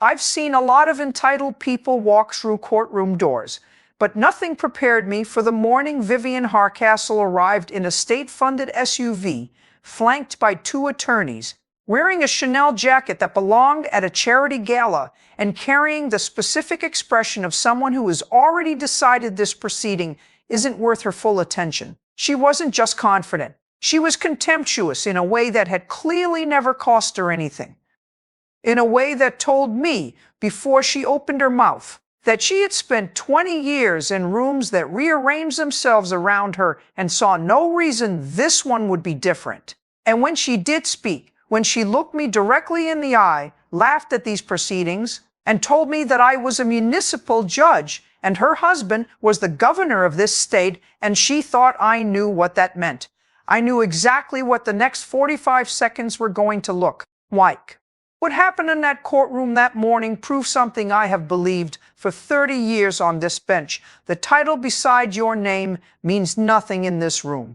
I've seen a lot of entitled people walk through courtroom doors, but nothing prepared me for the morning Vivian Hardcastle arrived in a state-funded SUV, flanked by two attorneys, wearing a Chanel jacket that belonged at a charity gala and carrying the specific expression of someone who has already decided this proceeding isn't worth her full attention. She wasn't just confident. She was contemptuous in a way that had clearly never cost her anything. In a way that told me, before she opened her mouth, that she had spent 20 years in rooms that rearranged themselves around her and saw no reason this one would be different. And when she did speak, when she looked me directly in the eye, laughed at these proceedings, and told me that I was a municipal judge and her husband was the governor of this state, and she thought I knew what that meant. I knew exactly what the next 45 seconds were going to look like. What happened in that courtroom that morning proved something I have believed for 30 years on this bench. The title beside your name means nothing in this room.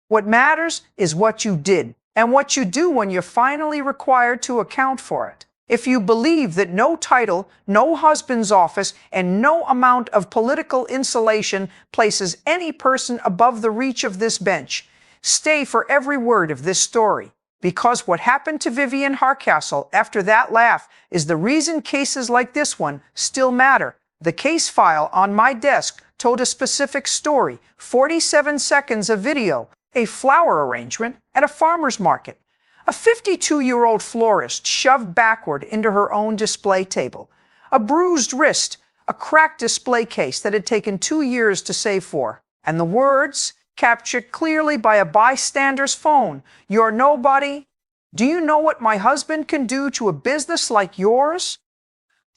What matters is what you did, and what you do when you're finally required to account for it. If you believe that no title, no husband's office, and no amount of political insulation places any person above the reach of this bench, stay for every word of this story. Because what happened to Vivian Hardcastle after that laugh is the reason cases like this one still matter. The case file on my desk told a specific story, 47 seconds of video, a flower arrangement at a farmer's market, a 52-year-old florist shoved backward into her own display table, a bruised wrist, a cracked display case that had taken 2 years to save for, and the words, captured clearly by a bystander's phone, "You're nobody. Do you know what my husband can do to a business like yours?"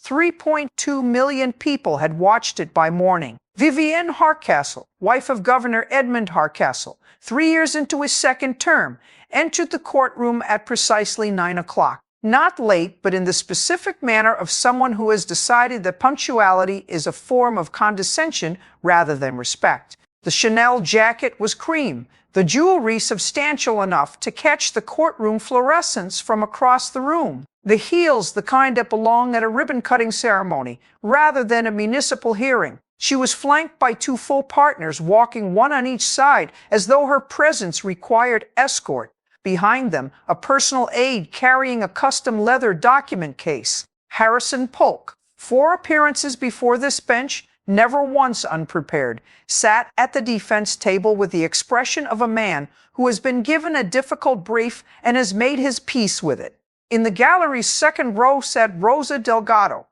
3.2 million people had watched it by morning. Vivian Hardcastle, wife of Governor Edmund Hardcastle, 3 years into his second term, entered the courtroom at precisely 9 o'clock. Not late, but in the specific manner of someone who has decided that punctuality is a form of condescension rather than respect. The Chanel jacket was cream, the jewelry substantial enough to catch the courtroom fluorescence from across the room. The heels, the kind that belong at a ribbon-cutting ceremony, rather than a municipal hearing. She was flanked by two full partners walking one on each side, as though her presence required escort. Behind them, a personal aide carrying a custom leather document case. Harrison Polk, 4 appearances before this bench, never once unprepared, sat at the defense table with the expression of a man who has been given a difficult brief and has made his peace with it. In the gallery's second row sat Rosa Delgado,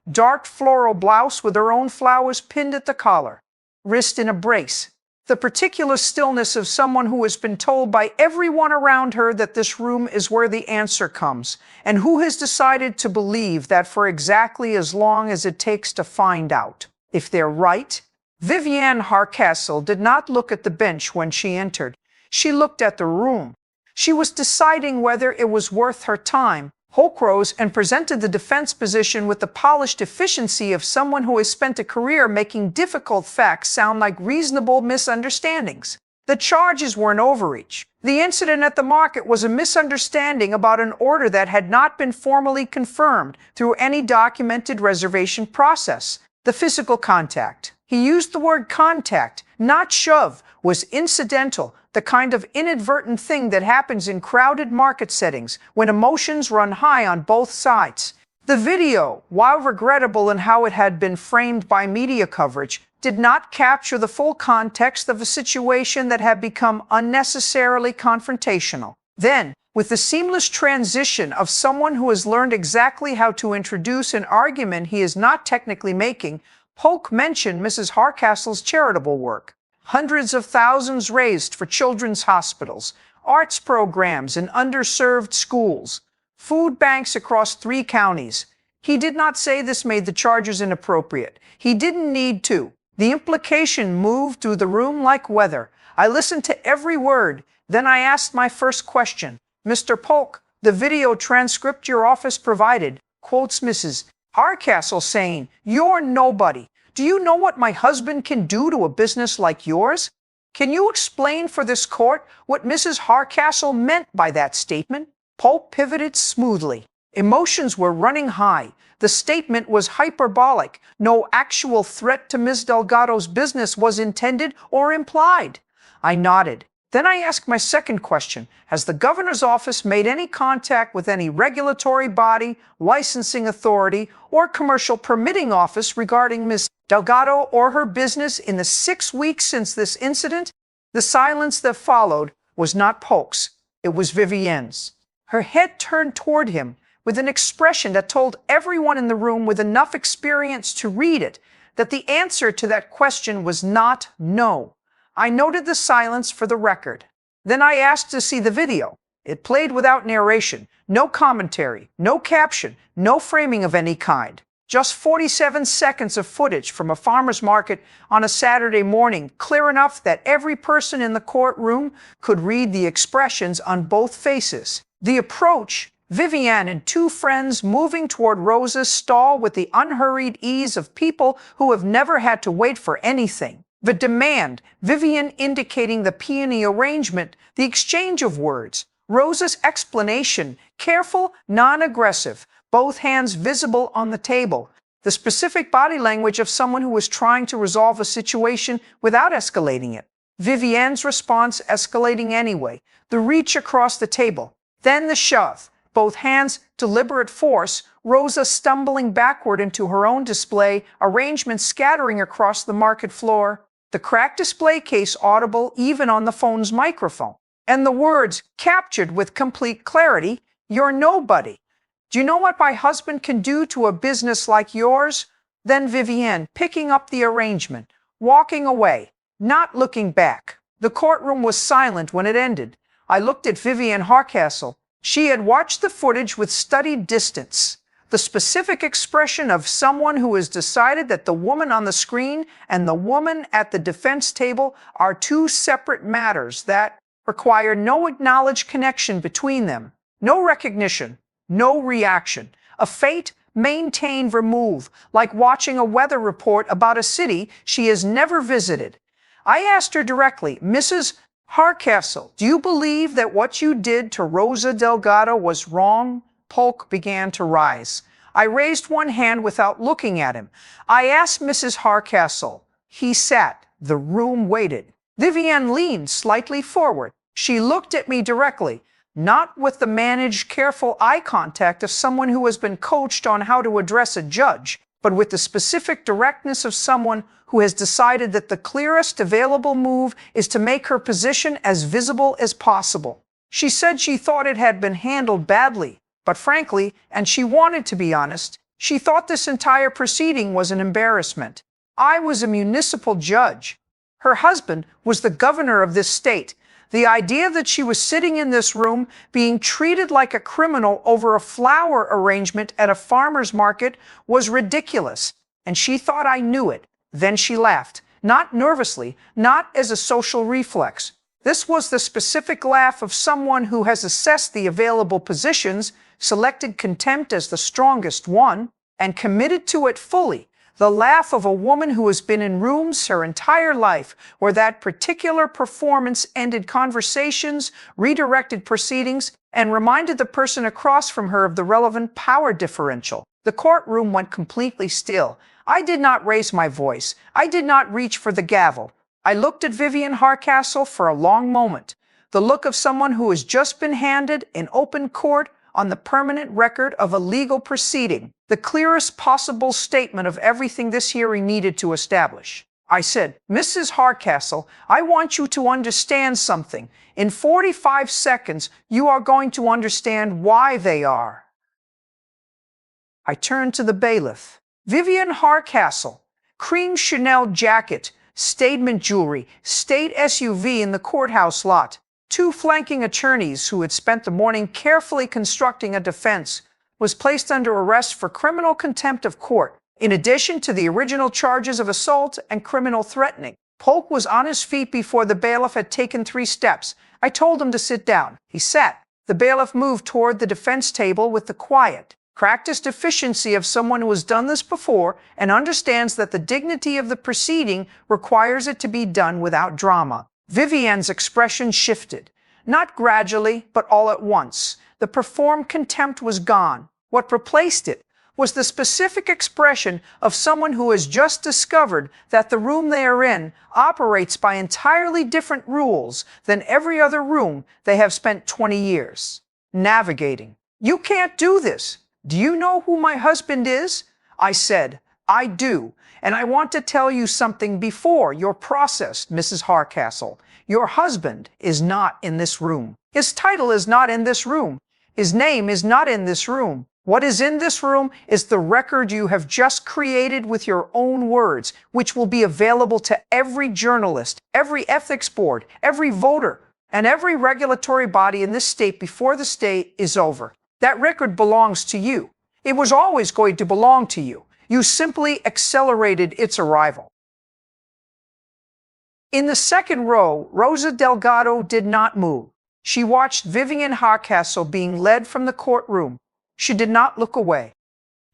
dark floral blouse with her own flowers pinned at the collar, wrist in a brace. The particular stillness of someone who has been told by everyone around her that this room is where the answer comes, and who has decided to believe that for exactly as long as it takes to find out if they're right. Vivian Hardcastle did not look at the bench when she entered. She looked at the room. She was deciding whether it was worth her time. Polk rose and presented the defense position with the polished efficiency of someone who has spent a career making difficult facts sound like reasonable misunderstandings. The charges were an overreach. The incident at the market was a misunderstanding about an order that had not been formally confirmed through any documented reservation process. The physical contact. He used the word contact, not shove, was incidental, the kind of inadvertent thing that happens in crowded market settings when emotions run high on both sides. The video, while regrettable in how it had been framed by media coverage, did not capture the full context of a situation that had become unnecessarily confrontational. Then, with the seamless transition of someone who has learned exactly how to introduce an argument he is not technically making, Polk mentioned Mrs. Hardcastle's charitable work. Hundreds of thousands raised for children's hospitals, arts programs in underserved schools, food banks across 3 counties. He did not say this made the charges inappropriate. He didn't need to. The implication moved through the room like weather. I listened to every word. Then I asked my first question. "Mr. Polk, the video transcript your office provided quotes Mrs. Hardcastle saying, 'You're nobody. Do you know what my husband can do to a business like yours?' Can you explain for this court what Mrs. Hardcastle meant by that statement?" Polk pivoted smoothly. Emotions were running high. The statement was hyperbolic. No actual threat to Ms. Delgado's business was intended or implied. I nodded. Then I asked my second question. Has the governor's office made any contact with any regulatory body, licensing authority, or commercial permitting office regarding Ms. Delgado or her business in the 6 weeks since this incident? The silence that followed was not Polk's. It was Vivienne's. Her head turned toward him with an expression that told everyone in the room with enough experience to read it that the answer to that question was not no. I noted the silence for the record. Then I asked to see the video. It played without narration, no commentary, no caption, no framing of any kind. Just 47 seconds of footage from a farmer's market on a Saturday morning, clear enough that every person in the courtroom could read the expressions on both faces. The approach, Vivienne and two friends moving toward Rosa's stall with the unhurried ease of people who have never had to wait for anything. The demand, Vivienne indicating the peony arrangement, the exchange of words, Rosa's explanation, careful, non-aggressive, both hands visible on the table, the specific body language of someone who was trying to resolve a situation without escalating it. Vivienne's response escalating anyway, the reach across the table, then the shove, both hands deliberate force, Rosa stumbling backward into her own display, arrangements scattering across the market floor, the cracked display case audible even on the phone's microphone, and the words captured with complete clarity, "You're nobody. Do you know what my husband can do to a business like yours?" Then Vivienne picking up the arrangement, walking away, not looking back. The courtroom was silent when it ended. I looked at Vivienne Hardcastle. She had watched the footage with studied distance, the specific expression of someone who has decided that the woman on the screen and the woman at the defense table are two separate matters that require no acknowledged connection between them, no recognition, no reaction, a fate maintained remove, like watching a weather report about a city she has never visited. I asked her directly, "Mrs. Hardcastle, do you believe that what you did to Rosa Delgado was wrong?" Polk began to rise. I raised one hand without looking at him. I asked Mrs. Hardcastle. He sat. The room waited. Vivienne leaned slightly forward. She looked at me directly, not with the managed, careful eye contact of someone who has been coached on how to address a judge, but with the specific directness of someone who has decided that the clearest available move is to make her position as visible as possible. She said she thought it had been handled badly, but frankly, and she wanted to be honest, she thought this entire proceeding was an embarrassment. I was a municipal judge. Her husband was the governor of this state. The idea that she was sitting in this room being treated like a criminal over a flower arrangement at a farmer's market was ridiculous, and she thought I knew it. Then she laughed, not nervously, not as a social reflex. This was the specific laugh of someone who has assessed the available positions, selected contempt as the strongest one, and committed to it fully. The laugh of a woman who has been in rooms her entire life where that particular performance ended conversations, redirected proceedings, and reminded the person across from her of the relevant power differential. The courtroom went completely still. I did not raise my voice. I did not reach for the gavel. I looked at Vivienne Hardcastle for a long moment, the look of someone who has just been handed in open court on the permanent record of a legal proceeding, the clearest possible statement of everything this hearing needed to establish. I said, "Mrs. Hardcastle, I want you to understand something. In 45 seconds, you are going to understand why they are." I turned to the bailiff. Vivienne Hardcastle, cream Chanel jacket, statement jewelry, state SUV in the courthouse lot. Two flanking attorneys who had spent the morning carefully constructing a defense was placed under arrest for criminal contempt of court, in addition to the original charges of assault and criminal threatening. Polk was on his feet before the bailiff had taken 3 steps. I told him to sit down. He sat. The bailiff moved toward the defense table with the quiet, practiced efficiency of someone who has done this before and understands that the dignity of the proceeding requires it to be done without drama. Vivienne's expression shifted, not gradually, but all at once. The performed contempt was gone. What replaced it? was the specific expression of someone who has just discovered that the room they are in operates by entirely different rules than every other room they have spent 20 years navigating. "You can't do this. Do you know who my husband is?" I said, "I do, and I want to tell you something before you're processed, Mrs. Hardcastle. Your husband is not in this room. His title is not in this room. His name is not in this room. What is in this room is the record you have just created with your own words, which will be available to every journalist, every ethics board, every voter, and every regulatory body in this state before the state is over. That record belongs to you. It was always going to belong to you. You simply accelerated its arrival." In the second row, Rosa Delgado did not move. She watched Vivian Hardcastle being led from the courtroom. She did not look away.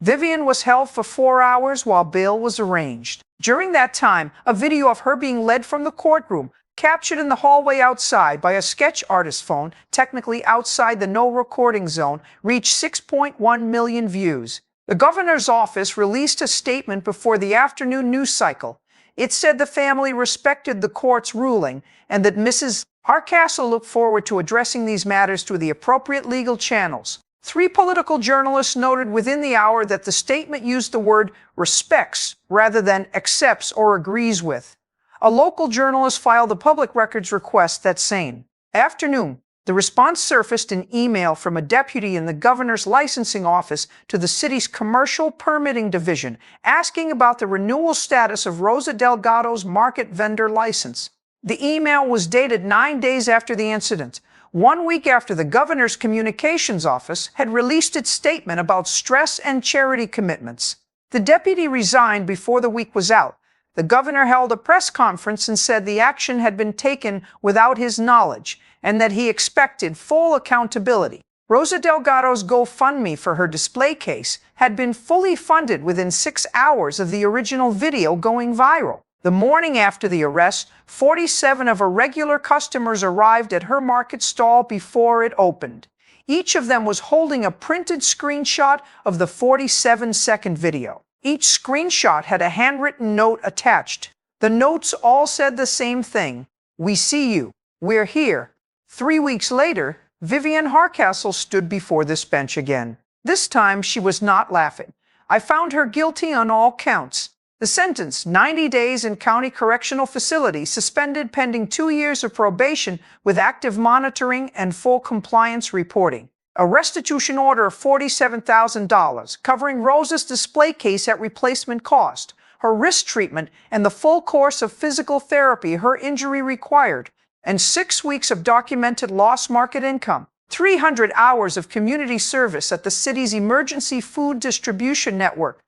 Vivian was held for 4 hours while bail was arranged. During that time, a video of her being led from the courtroom, captured in the hallway outside by a sketch artist's phone, technically outside the no recording zone, reached 6.1 million views. The governor's office released a statement before the afternoon news cycle. It said the family respected the court's ruling and that Mrs. Hardcastle looked forward to addressing these matters through the appropriate legal channels. 3 political journalists noted within the hour that the statement used the word respects rather than accepts or agrees with. A local journalist filed a public records request that same afternoon. The response surfaced in email from a deputy in the governor's licensing office to the city's commercial permitting division, asking about the renewal status of Rosa Delgado's market vendor license. The email was dated 9 days after the incident, 1 week after the governor's communications office had released its statement about stress and charity commitments. The deputy resigned before the week was out. The governor held a press conference and said the action had been taken without his knowledge and that he expected full accountability. Rosa Delgado's GoFundMe for her display case had been fully funded within 6 hours of the original video going viral. The morning after the arrest, 47 of her regular customers arrived at her market stall before it opened. Each of them was holding a printed screenshot of the 47-second video. Each screenshot had a handwritten note attached. The notes all said the same thing: "We see you. We're here." 3 weeks later, Vivian Hardcastle stood before this bench again. This time, she was not laughing. "I found her guilty on all counts." The sentence, 90 days in county correctional facility, suspended pending 2 years of probation with active monitoring and full compliance reporting. A restitution order of $47,000, covering Rosa's display case at replacement cost, her wrist treatment, and the full course of physical therapy her injury required, and 6 weeks of documented lost market income, 300 hours of community service at the city's emergency food distribution network.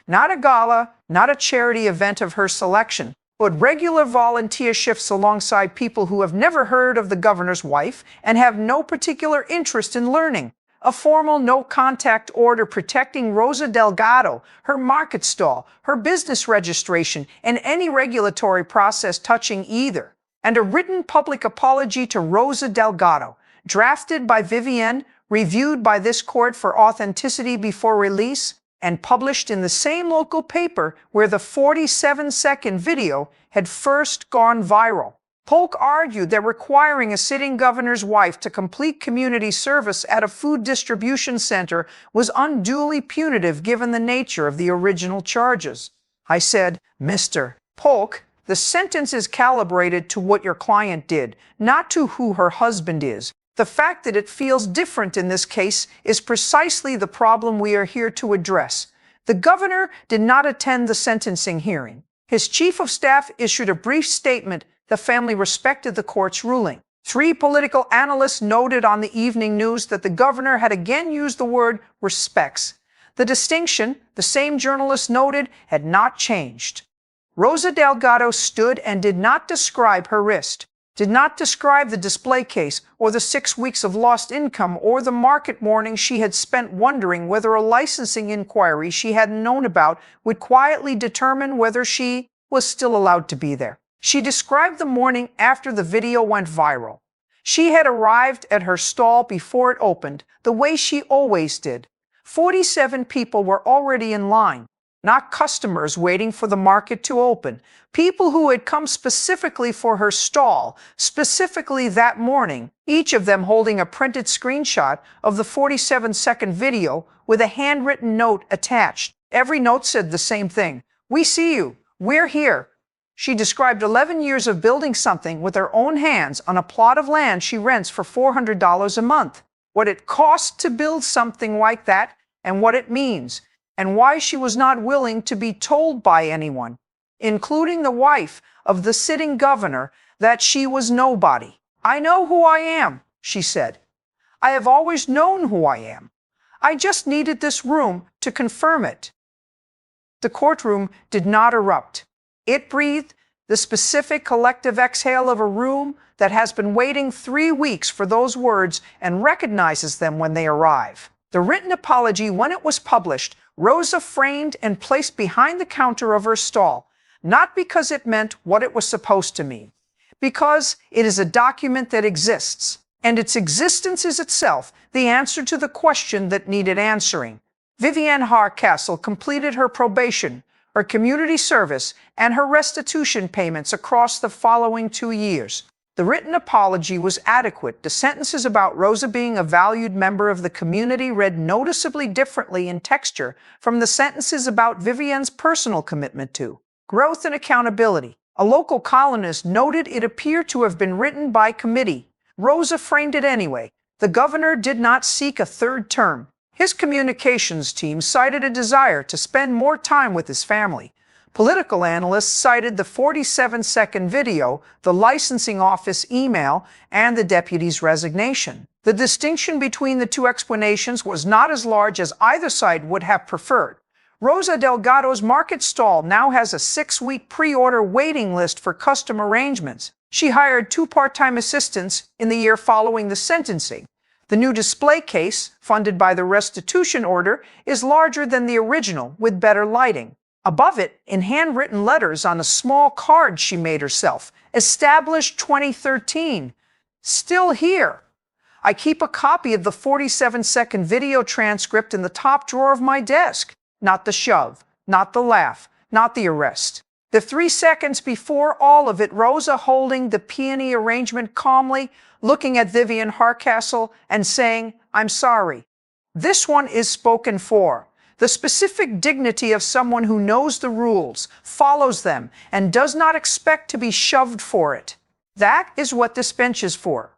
Not a gala, not a charity event of her selection, but regular volunteer shifts alongside people who have never heard of the governor's wife and have no particular interest in learning. A formal no-contact order protecting Rosa Delgado, her market stall, her business registration, and any regulatory process touching either. And a written public apology to Rosa Delgado, drafted by Vivian, reviewed by this court for authenticity before release, and published in the same local paper where the 47-second video had first gone viral. Polk argued that requiring a sitting governor's wife to complete community service at a food distribution center was unduly punitive given the nature of the original charges. I said, "Mr. Polk, the sentence is calibrated to what your client did, not to who her husband is. The fact that it feels different in this case is precisely the problem we are here to address. The governor did not attend the sentencing hearing. His chief of staff issued a brief statement. The family respected the court's ruling. 3 political analysts noted on the evening news that the governor had again used the word respects. The distinction, the same journalist noted, had not changed. Rosa Delgado stood and did not describe her wrist, did not describe the display case or the 6 weeks of lost income or the market morning she had spent wondering whether a licensing inquiry she hadn't known about would quietly determine whether she was still allowed to be there. She described the morning after the video went viral. She had arrived at her stall before it opened, the way she always did. 47 people were already in line, not customers waiting for the market to open. People who had come specifically for her stall, specifically that morning, each of them holding a printed screenshot of the 47-second video with a handwritten note attached. Every note said the same thing. "We see you. We're here." She described 11 years of building something with her own hands on a plot of land she rents for $400 a month. What it costs to build something like that, and what it means, and why she was not willing to be told by anyone, including the wife of the sitting governor, that she was nobody. "I know who I am," she said. "I have always known who I am. I just needed this room to confirm it." The courtroom did not erupt. It breathed the specific collective exhale of a room that has been waiting 3 weeks for those words and recognizes them when they arrive. The written apology, when it was published, Rosa framed and placed behind the counter of her stall, not because it meant what it was supposed to mean, because it is a document that exists, and its existence is itself the answer to the question that needed answering. Vivienne Hardcastle completed her probation, her community service, and her restitution payments across the following 2 years. The written apology was adequate. The sentences about Rosa being a valued member of the community read noticeably differently in texture from the sentences about Vivienne's personal commitment to growth and accountability. A local columnist noted it appeared to have been written by committee. Rosa framed it anyway. The governor did not seek a third term. His communications team cited a desire to spend more time with his family. Political analysts cited the 47-second video, the licensing office email, and the deputy's resignation. The distinction between the two explanations was not as large as either side would have preferred. Rosa Delgado's market stall now has a 6-week pre-order waiting list for custom arrangements. She hired 2 part-time assistants in the year following the sentencing. The new display case, funded by the restitution order, is larger than the original, with better lighting. Above it, in handwritten letters on a small card she made herself, "Established 2013. Still here. I keep a copy of the 47-second video transcript in the top drawer of my desk." Not the shove, not the laugh, not the arrest. The 3 seconds before all of it, Rosa holding the peony arrangement calmly, looking at Vivienne Hardcastle and saying, "I'm sorry." This one is spoken for. The specific dignity of someone who knows the rules, follows them, and does not expect to be shoved for it. That is what this bench is for.